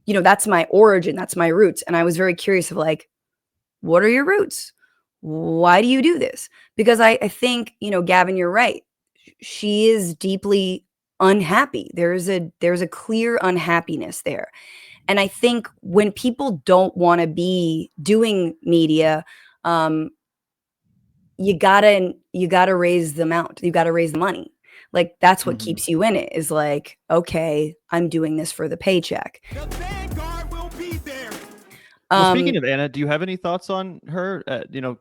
that's my origin, that's my roots. And I was very curious of like, what are your roots? Why do you do this? Because I think, Gavin, you're right. She is deeply unhappy. There's a clear unhappiness there. And I think when people don't want to be doing media, um, you gotta raise the amount. You gotta raise the money. Like that's what Mhm. keeps you in it, is like, okay, I'm doing this for the paycheck. The vanguard will be there. Well, Um, speaking of Anna, do you have any thoughts on her,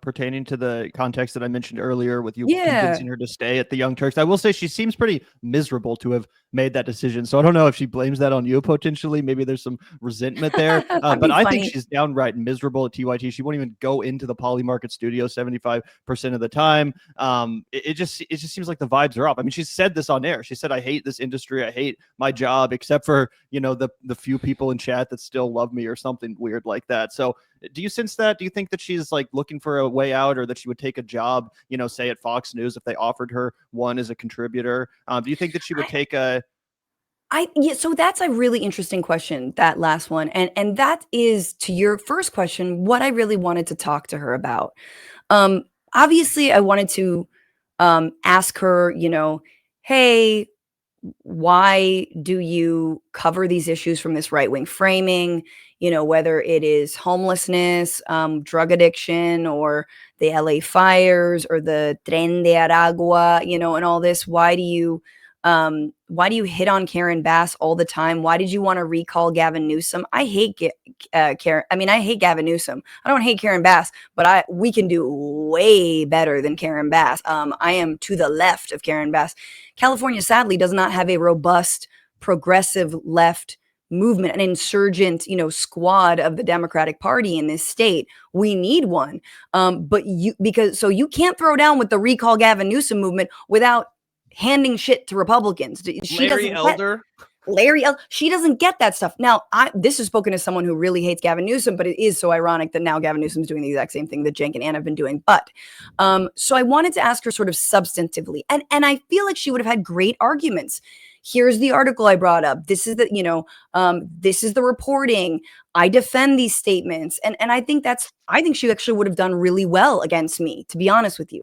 pertaining to the context that I mentioned earlier with you yeah. convincing her to stay at the Young Turks? I will say she seems pretty miserable to have made that decision. So I don't know if she blames that on you potentially. Maybe there's some resentment there. That'd But be I think funny. she's downright miserable at TYT. She won't even go into the Poly Market studio 75% of the time. It just seems like the vibes are off. I mean, she said this on air. She said, "I hate this industry. I hate my job, except for the few people in chat that still love me," or something weird like that. So do you sense that? Do you think that she's like looking for a way out, or that she would take a job, say at Fox News if they offered her one as a contributor? Do you think that she would take a? Yeah, so that's a really interesting question, that last one. And that is, to your first question, what I really wanted to talk to her about. Um, Obviously I wanted to ask her, hey, why do you cover these issues from this right-wing framing? Whether it is homelessness, drug addiction, or the LA fires, or the Tren de Aragua, and all this. Why do you hit on Karen Bass all the time? Why did you want to recall Gavin Newsom? I hate Karen. I mean, I hate Gavin Newsom. I don't hate Karen Bass, but we can do way better than Karen Bass. I am to the left of Karen Bass. California, sadly, does not have a robust, progressive left movement, an insurgent, squad of the Democratic Party in this state. We need one. But you can't throw down with the recall Gavin Newsom movement without handing shit to Republicans. Larry Elder. She doesn't get that stuff. Now, this is spoken as someone who really hates Gavin Newsom, but it is so ironic that now Gavin Newsom's doing the exact same thing that Cenk and Anna have been doing. But so I wanted to ask her sort of substantively, and I feel like she would have had great arguments. Here's the article I brought up. This is this is the reporting. I defend these statements, and I think she actually would have done really well against me, to be honest with you.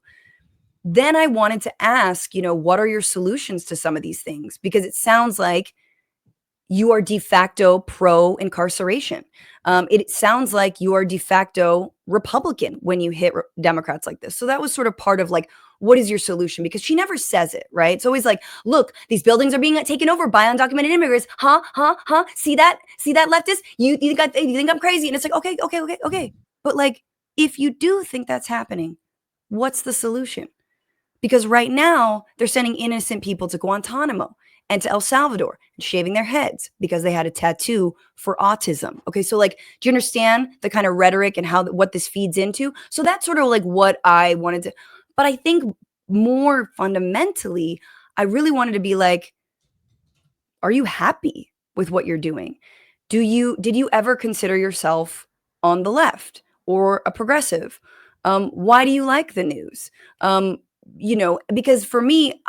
Then I wanted to ask, what are your solutions to some of these things? Because it sounds like you are de facto pro-incarceration. It sounds like you are de facto Republican when you hit Democrats like this. So that was sort of part of like, what is your solution? Because she never says it, right? It's always like, look, these buildings are being taken over by undocumented immigrants. Huh? See that leftist? You think I'm crazy? And it's like, okay. But like, if you do think that's happening, what's the solution? Because right now they're sending innocent people to Guantanamo and to El Salvador and shaving their heads because they had a tattoo for autism. Okay, so like, do you understand the kind of rhetoric and what this feeds into? So that's sort of like what I wanted to, but I think more fundamentally, I really wanted to be like, are you happy with what you're doing? Did you ever consider yourself on the left or a progressive? Why do you like the news? Because for me,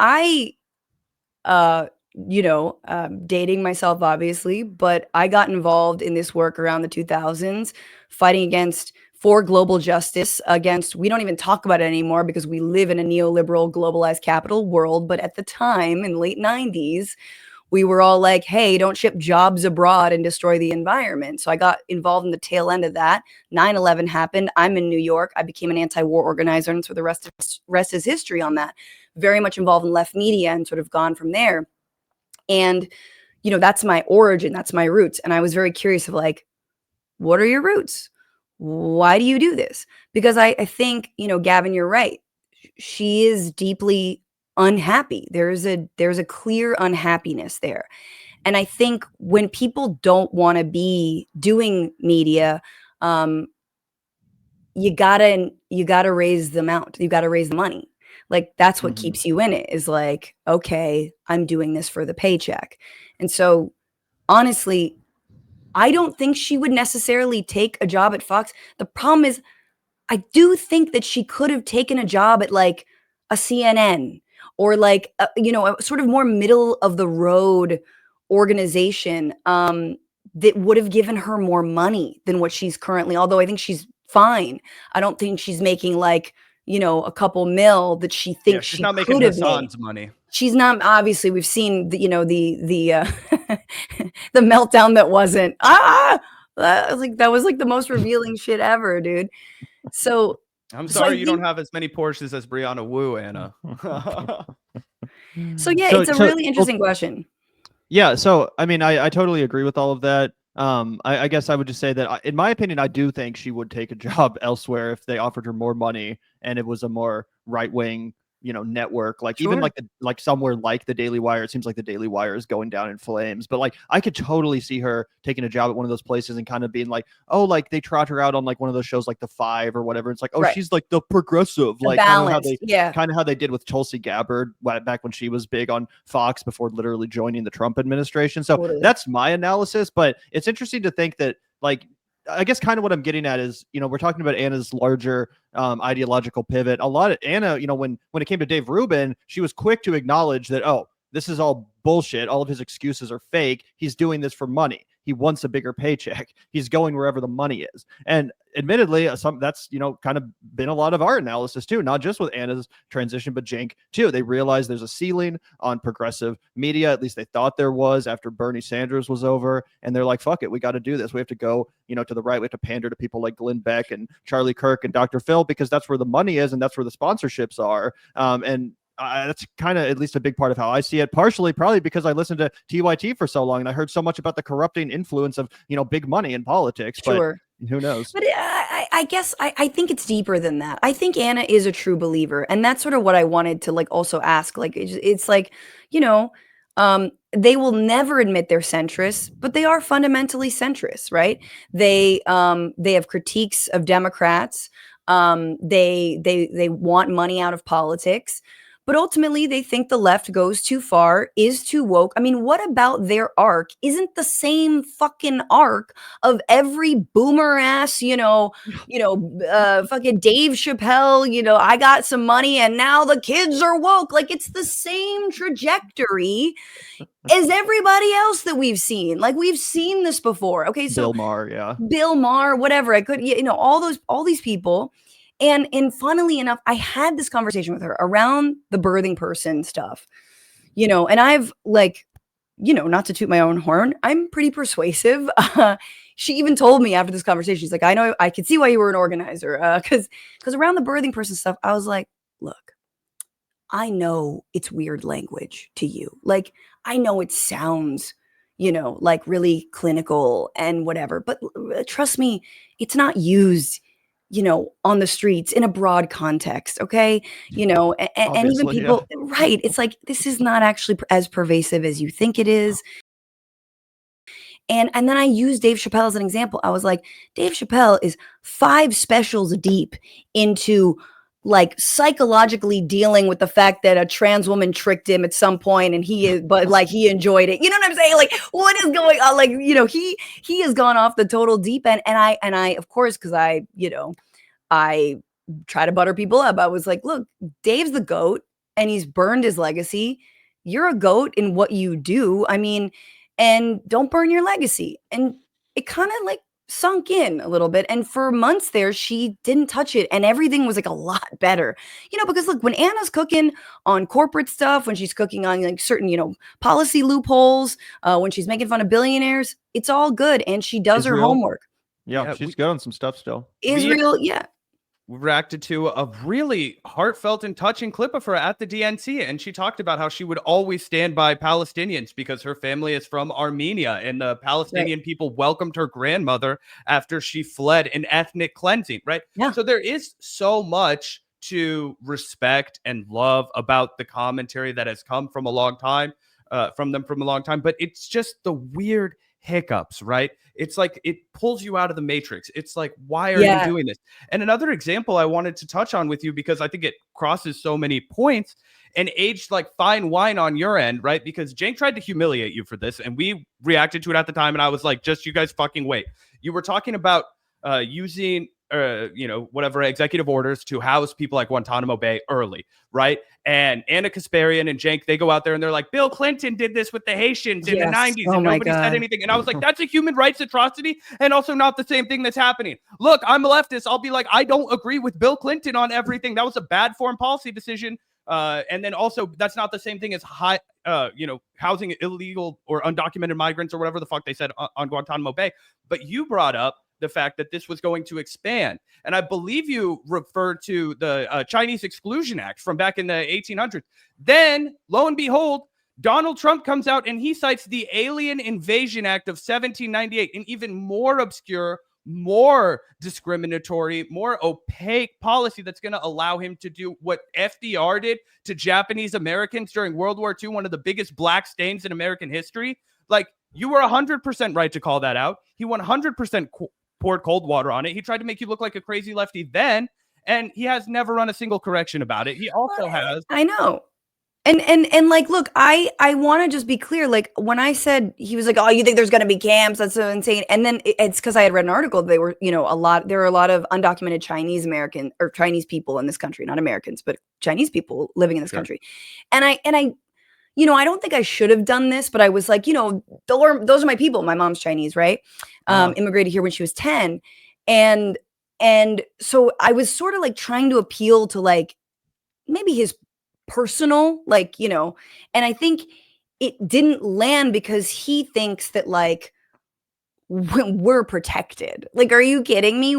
dating myself, obviously, but I got involved in this work around the 2000s, fighting for global justice we don't even talk about it anymore because we live in a neoliberal globalized capital world. But at the time, in the late 90s, we were all like, hey, don't ship jobs abroad and destroy the environment. So I got involved in the tail end of that. 9/11 happened. I'm in New York. I became an anti-war organizer, and so the rest is history on that. Very much involved in left media and sort of gone from there. And, that's my origin, that's my roots. And I was very curious of like, what are your roots? Why do you do this? Because I think, Gavin, you're right. She is deeply unhappy. There's a clear unhappiness there. And I think when people don't want to be doing media, you gotta raise the amount. You gotta raise the money. Like that's what keeps you in it, is like, okay, I'm doing this for the paycheck. And so honestly, I don't think she would necessarily take a job at Fox. The problem is, I do think that she could have taken a job at like a CNN or like a sort of more middle of the road organization. that would have given her more money than what she's currently, although I think she's fine. I don't think she's making like, a couple mil that she thinks she's she not making could have made. Hassan's money. She's not, obviously we've seen the the meltdown that wasn't, that was like the most revealing shit ever, dude. So I'm sorry you don't have as many Porsches as Brianna Wu, Anna. So it's a really interesting question. Yeah, so I mean, I totally agree with all of that. I guess I would just say that, in my opinion, I do think she would take a job elsewhere if they offered her more money and it was a more right-wing, network, like even like somewhere like the Daily Wire. It seems like the Daily Wire is going down in flames, but like I could totally see her taking a job at one of those places and kind of being like, oh, like they trot her out on like one of those shows like The Five or whatever. It's like, oh, she's like the progressive, like kind of how they did with Tulsi Gabbard back when she was big on Fox before literally joining the Trump administration. So that's my analysis, but it's interesting to think that, like, I guess kind of what I'm getting at is, we're talking about Anna's larger ideological pivot. A lot of Anna, when it came to Dave Rubin, she was quick to acknowledge that, oh, this is all bullshit. All of his excuses are fake. He's doing this for money. He wants a bigger paycheck. He's going wherever the money is. And admittedly, that's, kind of been a lot of our analysis too, not just with Anna's transition, but Cenk too. They realized there's a ceiling on progressive media. At least they thought there was after Bernie Sanders was over. And they're like, fuck it. We got to do this. We have to go, to the right. We have to pander to people like Glenn Beck and Charlie Kirk and Dr. Phil, because that's where the money is and that's where the sponsorships are. That's kind of at least a big part of how I see it, partially probably because I listened to TYT for so long and I heard so much about the corrupting influence of, big money in politics. Sure. But who knows? But I guess I think it's deeper than that. I think Anna is a true believer. And that's sort of what I wanted to like also ask. Like, it's like, they will never admit they're centrist, but they are fundamentally centrist, right? They have critiques of Democrats. They want money out of politics. But ultimately, they think the left goes too far, is too woke. I mean, what about their arc isn't the same fucking arc of every boomer ass, fucking Dave Chappelle, I got some money and now the kids are woke. Like, it's the same trajectory as everybody else that we've seen. Like, we've seen this before. Okay, so Bill Maher, whatever. I could, all these people. And funnily enough, I had this conversation with her around the birthing person stuff, and I've like, not to toot my own horn, I'm pretty persuasive. She even told me after this conversation, she's like, I know, I could see why you were an organizer. Cause around the birthing person stuff, I was like, look, I know it's weird language to you. Like, I know it sounds, like really clinical and whatever, but trust me, it's not used on the streets in a broad context. Okay. And even people, right. It's like, this is not actually as pervasive as you think it is. And then I used Dave Chappelle as an example. I was like, Dave Chappelle is 5 specials deep into like psychologically dealing with the fact that a trans woman tricked him at some point and he enjoyed it. You know what I'm saying? Like, what is going on? Like, he has gone off the total deep end. And I, of course, cause I try to butter people up. I was like, look, Dave's the GOAT and he's burned his legacy. You're a GOAT in what you do. I mean, and don't burn your legacy. And it kind of like sunk in a little bit. And for months there, she didn't touch it. And everything was like a lot better, because look, when Anna's cooking on corporate stuff, when she's cooking on like certain, policy loopholes, when she's making fun of billionaires, it's all good. And she does her homework. Yeah, she's good on some stuff still. Israel, We reacted to a really heartfelt and touching clip of her at the DNC, and she talked about how she would always stand by Palestinians because her family is from Armenia, and the Palestinian people welcomed her grandmother after she fled an ethnic cleansing, right? Yeah. So there is so much to respect and love about the commentary that has come from a long time, from them from a long time, but it's just the weird hiccups, right? It's like it pulls you out of the matrix. It's like, why are you doing this? And another example I wanted to touch on with you, because I think it crosses so many points and aged like fine wine on your end, right? Because Cenk tried to humiliate you for this and we reacted to it at the time. And I was like, just you guys fucking wait. You were talking about using whatever executive orders to house people like Guantanamo Bay early, right? And Anna Kasparian and Cenk, they go out there and they're like, Bill Clinton did this with the Haitians in the 90s, and nobody said anything. And I was like, that's a human rights atrocity and also not the same thing that's happening. Look, I'm a leftist. I'll be like, I don't agree with Bill Clinton on everything. That was a bad foreign policy decision. And then also, that's not the same thing as housing illegal or undocumented migrants or whatever the fuck they said on Guantanamo Bay. But you brought up the fact that this was going to expand. And I believe you referred to the Chinese Exclusion Act from back in the 1800s. Then, lo and behold, Donald Trump comes out and he cites the Alien Invasion Act of 1798, an even more obscure, more discriminatory, more opaque policy that's going to allow him to do what FDR did to Japanese Americans during World War II, one of the biggest black stains in American history. Like, you were 100% right to call that out. He 100% poured cold water on it. He tried to make you look like a crazy lefty then, and he has never run a single correction about it. He also has. I know. And like, look, I want to just be clear. Like, when I said, he was like, oh, you think there's going to be camps? That's so insane. And then it's because I had read an article. There were a lot of undocumented Chinese American or Chinese people in this country, not Americans, but Chinese people living in this country. And I I don't think I should have done this, but I was like, those are my people. My mom's Chinese, right? Immigrated here when she was 10. And so I was sort of like trying to appeal to like maybe his personal, and I think it didn't land because he thinks that like we're protected. Like, are you kidding me?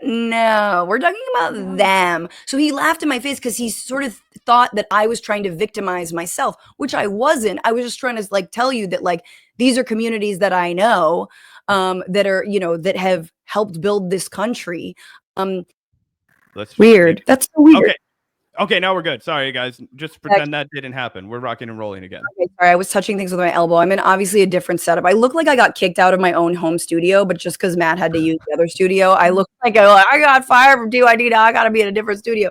No, we're talking about them. So he laughed in my face because he sort of thought that I was trying to victimize myself, which I wasn't. I was just trying to like tell you that like these are communities that I know that are, that have helped build this country. Weird. That's so weird. Okay, now we're good. Sorry, guys. Just pretend that didn't happen. We're rocking and rolling again. Okay, sorry, I was touching things with my elbow. I'm in obviously a different setup. I look like I got kicked out of my own home studio, but just because Matt had to use the other studio, I look like I got fired from TYT. Now I got to be in a different studio.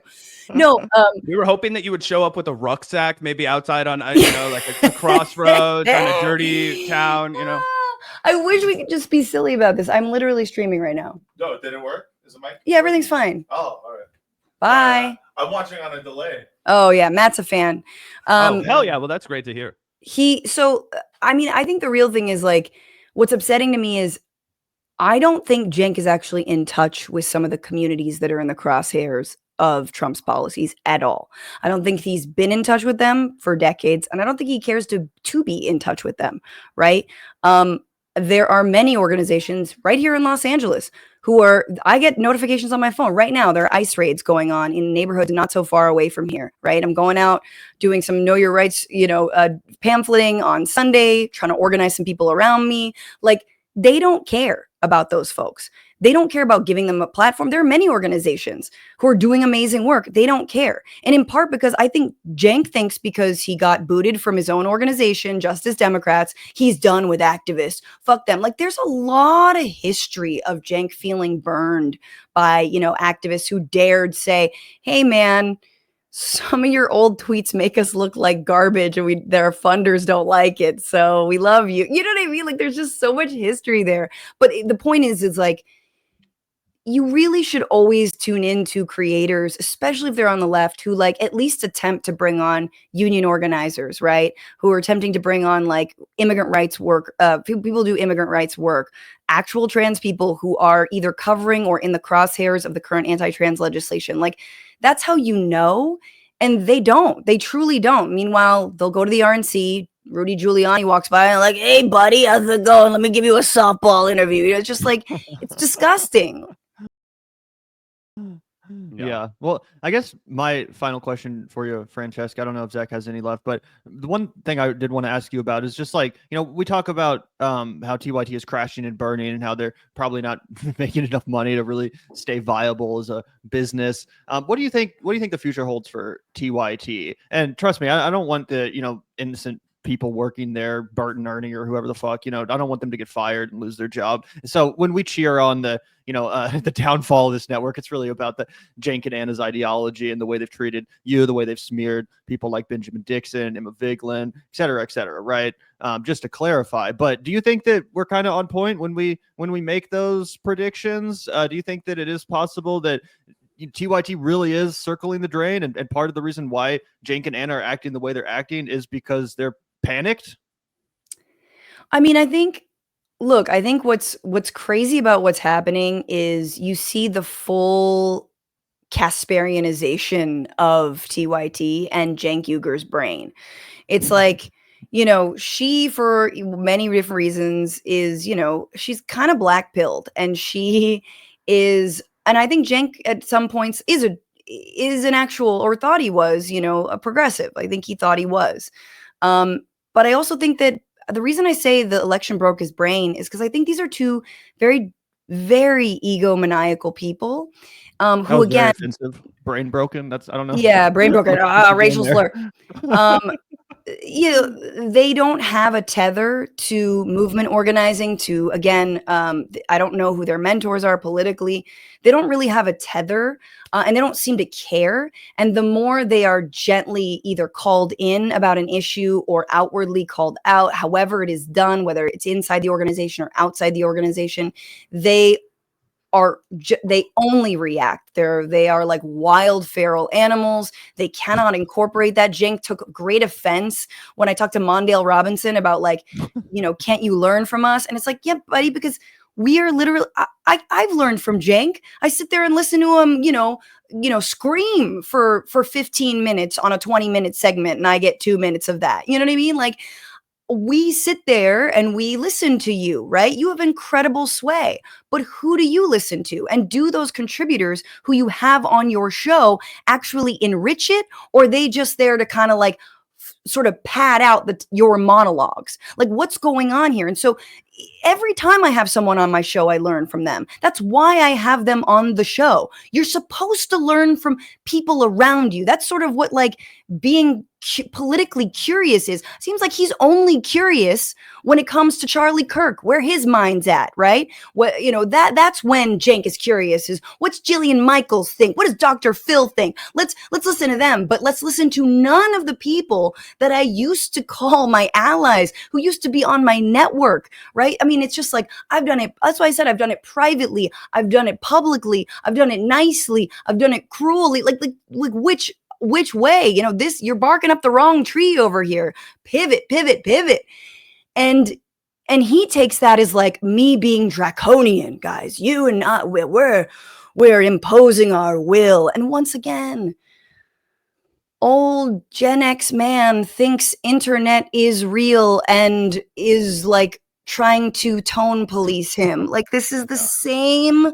No, we were hoping that you would show up with a rucksack, maybe outside on like a crossroads on a dirty town. I wish we could just be silly about this. I'm literally streaming right now. No, it didn't work. Is the mic? Yeah, everything's fine. Oh, all right. Bye. I'm watching on a delay. Oh yeah, Matt's a fan. Hell yeah! Well, that's great to hear. I think the real thing is like, what's upsetting to me is I don't think Cenk is actually in touch with some of the communities that are in the crosshairs of Trump's policies at all. I don't think he's been in touch with them for decades, and I don't think he cares to be in touch with them. Right? There are many organizations right here in Los Angeles I get notifications on my phone right now. There are ICE raids going on in neighborhoods not so far away from here, right? I'm going out doing some Know Your Rights, pamphleting on Sunday, trying to organize some people around me. Like, they don't care about those folks. They don't care about giving them a platform. There are many organizations who are doing amazing work. They don't care. And in part because I think Cenk thinks because he got booted from his own organization, Justice Democrats, he's done with activists. Fuck them. Like, there's a lot of history of Cenk feeling burned by, activists who dared say, hey, man, some of your old tweets make us look like garbage and their funders don't like it. So we love you. You know what I mean? Like, there's just so much history there. But the point is like, you really should always tune into creators, especially if they're on the left, who like at least attempt to bring on union organizers, right? Who are attempting to bring on like immigrant rights work, people do immigrant rights work, actual trans people who are either covering or in the crosshairs of the current anti-trans legislation. Like, that's how you know. And they don't. They truly don't. Meanwhile, they'll go to the RNC. Rudy Giuliani walks by and like, hey, buddy, how's it going? Let me give you a softball interview. It's just like, it's disgusting. Yeah. Well, I guess my final question for you, Francesca, I don't know if Zach has any left, but the one thing I did want to ask you about is just like, we talk about how TYT is crashing and burning and how they're probably not making enough money to really stay viable as a business. What do you think the future holds for TYT? And trust me, I don't want the, innocent people working there, Bart and Ernie or whoever the fuck, I don't want them to get fired and lose their job. So when we cheer on the the downfall of this network, it's really about the Cenk and Anna's ideology and the way they've treated you, the way they've smeared people like Benjamin Dixon, Emma Vigeland, et cetera, right? Just to clarify. But do you think that we're kind of on point when we make those predictions? Do you think that it is possible that TYT really is circling the drain, and part of the reason why Cenk and Anna are acting the way they're acting is because they're panicked? I mean, I think what's crazy about what's happening is you see the full Kasparianization of TYT and Cenk Uygur's brain. It's like, she, for many different reasons, is, she's kind of black pilled, and she is, and I think Cenk at some points is an actual, or thought he was, a progressive. I think he thought he was. But I also think that the reason I say the election broke his brain is because I think these are two very, very egomaniacal people who, again, brain broken. I don't know. Yeah, brain broken. Racial slur. They don't have a tether to movement organizing, to, again, I don't know who their mentors are politically. They don't really have a tether, and they don't seem to care. And the more they are gently either called in about an issue or outwardly called out, however it is done, whether it's inside the organization or outside the organization, they only react. They are like wild feral animals. They cannot incorporate that. Cenk took great offense when I talked to Mondale Robinson about, like, can't you learn from us? And it's like, yeah, buddy, because we are literally, I've learned from Cenk. I sit there and listen to him, scream for 15 minutes on a 20-minute segment, and I get 2 minutes of that. You know what I mean? Like, we sit there and we listen to you, right? You have incredible sway, but who do you listen to? And do those contributors who you have on your show actually enrich it, or are they just there to kind of like sort of pad out your monologues? Like, what's going on here? And so every time I have someone on my show, I learn from them. That's why I have them on the show. You're supposed to learn from people around you. That's sort of what, like, being politically curious is. Seems like he's only curious when it comes to Charlie Kirk, where his mind's at, right? That's when Cenk is curious, is what's Jillian Michaels think? What does Dr. Phil think? Let's listen to them, but let's listen to none of the people that I used to call my allies, who used to be on my network, right? I mean, it's just like, I've done it. That's why I said I've done it privately. I've done it publicly. I've done it nicely. I've done it cruelly. Like which way? You're barking up the wrong tree over here. Pivot. And he takes that as like me being draconian, guys. You and I, we're imposing our will. And once again, old Gen X man thinks internet is real and is like trying to tone police him. Like, this is the same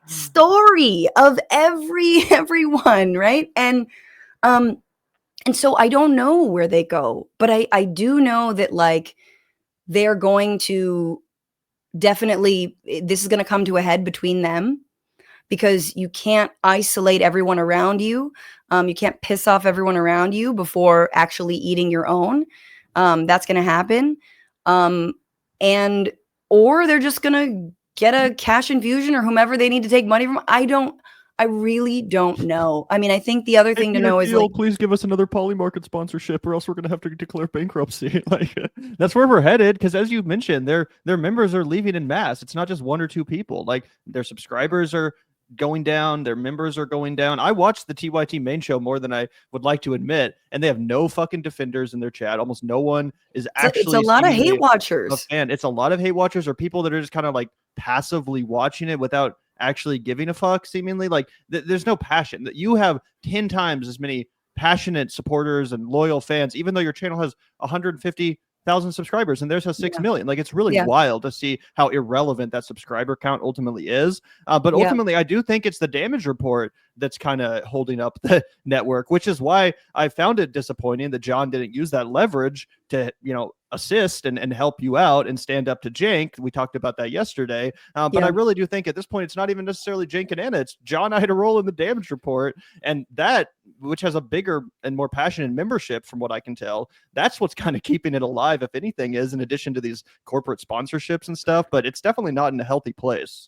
story of everyone, right? And so I don't know where they go, but I do know that, like, they're going to definitely, this is going to come to a head between them, because you can't isolate everyone around you. You can't piss off everyone around you before actually eating your own. That's going to happen. Or they're just going to get a cash infusion or whomever they need to take money from. I really don't know. I mean, I think the other thing to know is, like, please give us another Polymarket sponsorship, or else we're going to have to declare bankruptcy. Like, that's where we're headed. Because as you mentioned, their members are leaving in mass. It's not just one or two people. Like, their subscribers are going down, their members are going down. I watched the TYT main show more than I would like to admit, and they have no fucking defenders in their chat. Almost no one is actually. It's a lot of hate watchers. And it's a lot of hate watchers, or people that are just kind of like passively watching it without actually giving a fuck, seemingly. Like, there's no passion. That you have 10 times as many passionate supporters and loyal fans, even though your channel has 150,000 subscribers and theirs has 6 million. Like, it's really wild to see how irrelevant that subscriber count ultimately is. But ultimately, I do think it's the damage report that's kind of holding up the network, which is why I found it disappointing that John didn't use that leverage to, assist and help you out and stand up to Cenk. We talked about that yesterday. But I really do think at this point, it's not even necessarily Cenk and Anna. It's John. I had a role in the damage report, and that, which has a bigger and more passionate membership from what I can tell, that's what's kind of keeping it alive, if anything, is in addition to these corporate sponsorships and stuff, but it's definitely not in a healthy place.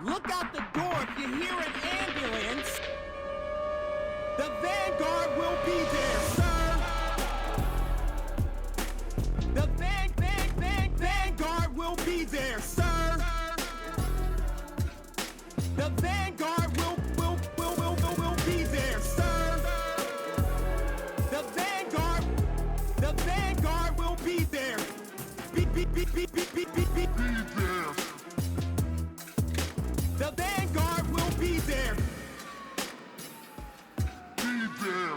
Look out the door if you hear an ambulance. The Vanguard will be there, sir. The Vanguard will be there, sir. The Vanguard will be there, sir. The Vanguard will be there. Be there. The Vanguard will be there. Be there.